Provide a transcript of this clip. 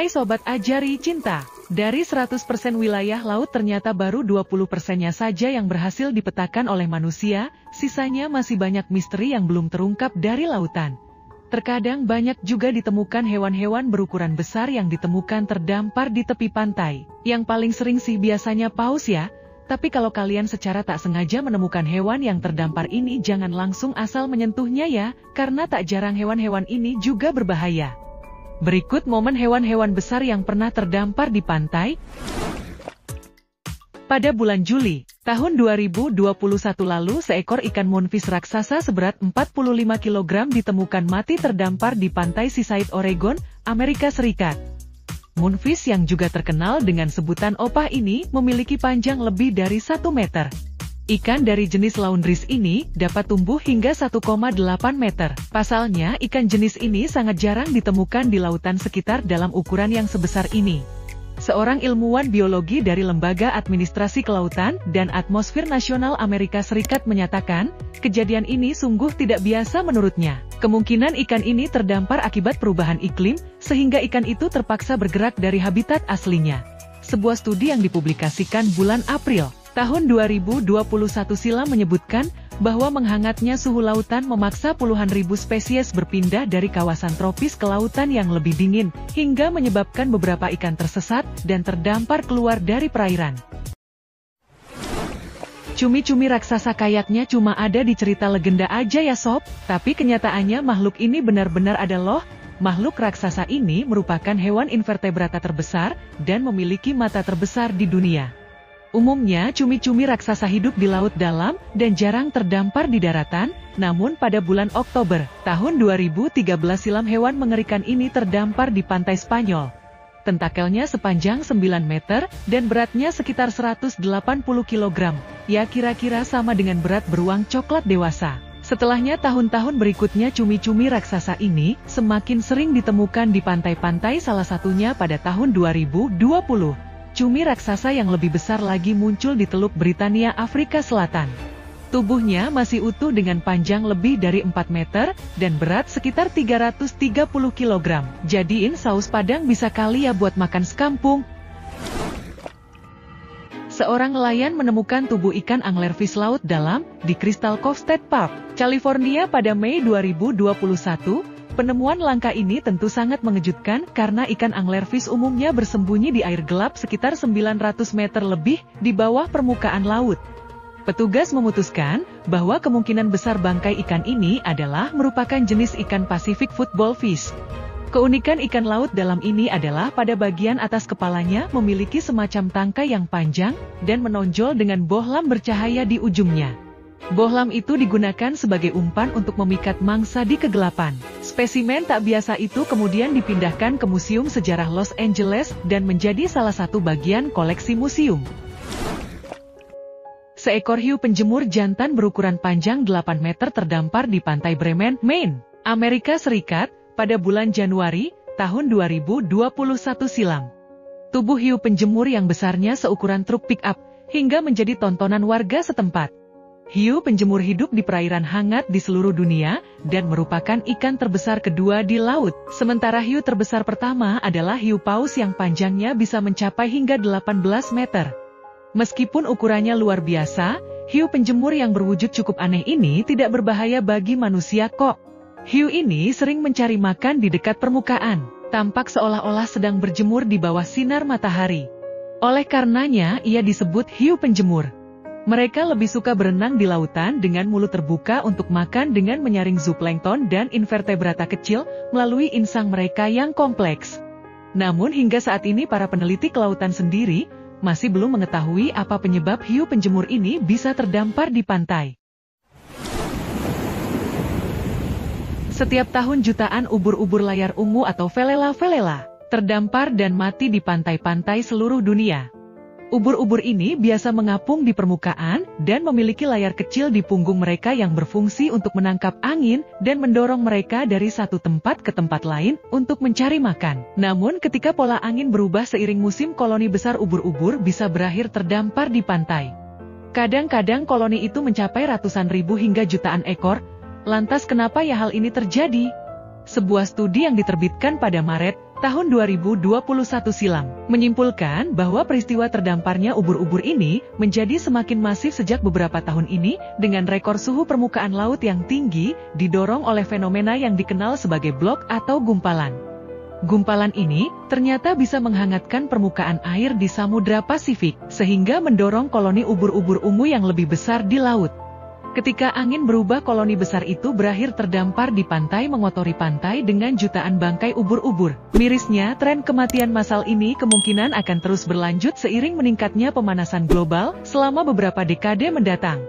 Hai Sobat Ajari Cinta, dari 100% wilayah laut ternyata baru 20%-nya saja yang berhasil dipetakan oleh manusia, sisanya masih banyak misteri yang belum terungkap dari lautan. Terkadang banyak juga ditemukan hewan-hewan berukuran besar yang ditemukan terdampar di tepi pantai. Yang paling sering sih biasanya paus ya, tapi kalau kalian secara tak sengaja menemukan hewan yang terdampar ini jangan langsung asal menyentuhnya ya, karena tak jarang hewan-hewan ini juga berbahaya. Berikut momen hewan-hewan besar yang pernah terdampar di pantai. Pada bulan Juli, tahun 2021 lalu seekor ikan moonfish raksasa seberat 45 kg ditemukan mati terdampar di pantai Seaside, Oregon, Amerika Serikat. Moonfish yang juga terkenal dengan sebutan opah ini memiliki panjang lebih dari 1 meter. Ikan dari jenis laundries ini dapat tumbuh hingga 1,8 meter. Pasalnya, ikan jenis ini sangat jarang ditemukan di lautan sekitar dalam ukuran yang sebesar ini. Seorang ilmuwan biologi dari Lembaga Administrasi Kelautan dan Atmosfer Nasional Amerika Serikat menyatakan, kejadian ini sungguh tidak biasa menurutnya. Kemungkinan ikan ini terdampar akibat perubahan iklim, sehingga ikan itu terpaksa bergerak dari habitat aslinya. Sebuah studi yang dipublikasikan bulan April tahun 2021 silam menyebutkan bahwa menghangatnya suhu lautan memaksa puluhan ribu spesies berpindah dari kawasan tropis ke lautan yang lebih dingin, hingga menyebabkan beberapa ikan tersesat dan terdampar keluar dari perairan. Cumi-cumi raksasa kayaknya cuma ada di cerita legenda aja ya sob, tapi kenyataannya makhluk ini benar-benar ada loh. Makhluk raksasa ini merupakan hewan invertebrata terbesar dan memiliki mata terbesar di dunia. Umumnya cumi-cumi raksasa hidup di laut dalam dan jarang terdampar di daratan, namun pada bulan Oktober tahun 2013 silam hewan mengerikan ini terdampar di pantai Spanyol. Tentakelnya sepanjang 9 meter dan beratnya sekitar 180 kg, ya kira-kira sama dengan berat beruang coklat dewasa. Setelahnya tahun-tahun berikutnya cumi-cumi raksasa ini semakin sering ditemukan di pantai-pantai, salah satunya pada tahun 2020. Cumi raksasa yang lebih besar lagi muncul di Teluk Britania, Afrika Selatan. Tubuhnya masih utuh dengan panjang lebih dari 4 meter dan berat sekitar 330 kg. Jadiin saus padang bisa kali ya buat makan sekampung. Seorang nelayan menemukan tubuh ikan anglerfish laut dalam di Crystal Cove State Park, California pada Mei 2021. Penemuan langka ini tentu sangat mengejutkan karena ikan anglerfish umumnya bersembunyi di air gelap sekitar 900 meter lebih di bawah permukaan laut. Petugas memutuskan bahwa kemungkinan besar bangkai ikan ini adalah merupakan jenis ikan Pacific football fish. Keunikan ikan laut dalam ini adalah pada bagian atas kepalanya memiliki semacam tangkai yang panjang dan menonjol dengan bohlam bercahaya di ujungnya. Bohlam itu digunakan sebagai umpan untuk memikat mangsa di kegelapan. Spesimen tak biasa itu kemudian dipindahkan ke Museum Sejarah Los Angeles dan menjadi salah satu bagian koleksi museum. Seekor hiu penjemur jantan berukuran panjang 8 meter terdampar di pantai Bremen, Maine, Amerika Serikat, pada bulan Januari tahun 2021 silam. Tubuh hiu penjemur yang besarnya seukuran truk pick-up hingga menjadi tontonan warga setempat. Hiu penjemur hidup di perairan hangat di seluruh dunia dan merupakan ikan terbesar kedua di laut. Sementara hiu terbesar pertama adalah hiu paus yang panjangnya bisa mencapai hingga 18 meter. Meskipun ukurannya luar biasa, hiu penjemur yang berwujud cukup aneh ini tidak berbahaya bagi manusia kok. Hiu ini sering mencari makan di dekat permukaan, tampak seolah-olah sedang berjemur di bawah sinar matahari. Oleh karenanya ia disebut hiu penjemur. Mereka lebih suka berenang di lautan dengan mulut terbuka untuk makan dengan menyaring zooplankton dan invertebrata kecil melalui insang mereka yang kompleks. Namun hingga saat ini para peneliti kelautan sendiri masih belum mengetahui apa penyebab hiu penjemur ini bisa terdampar di pantai. Setiap tahun jutaan ubur-ubur layar ungu atau velela terdampar dan mati di pantai-pantai seluruh dunia. Ubur-ubur ini biasa mengapung di permukaan dan memiliki layar kecil di punggung mereka yang berfungsi untuk menangkap angin dan mendorong mereka dari satu tempat ke tempat lain untuk mencari makan. Namun ketika pola angin berubah seiring musim, koloni besar ubur-ubur bisa berakhir terdampar di pantai. Kadang-kadang koloni itu mencapai ratusan ribu hingga jutaan ekor. Lantas kenapa ya hal ini terjadi? Sebuah studi yang diterbitkan pada Maret tahun 2021 silam, menyimpulkan bahwa peristiwa terdamparnya ubur-ubur ini menjadi semakin masif sejak beberapa tahun ini dengan rekor suhu permukaan laut yang tinggi didorong oleh fenomena yang dikenal sebagai blok atau gumpalan. Gumpalan ini ternyata bisa menghangatkan permukaan air di Samudra Pasifik, sehingga mendorong koloni ubur-ubur ungu yang lebih besar di laut. Ketika angin berubah, koloni besar itu berakhir terdampar di pantai, mengotori pantai dengan jutaan bangkai ubur-ubur. Mirisnya, tren kematian massal ini kemungkinan akan terus berlanjut seiring meningkatnya pemanasan global selama beberapa dekade mendatang.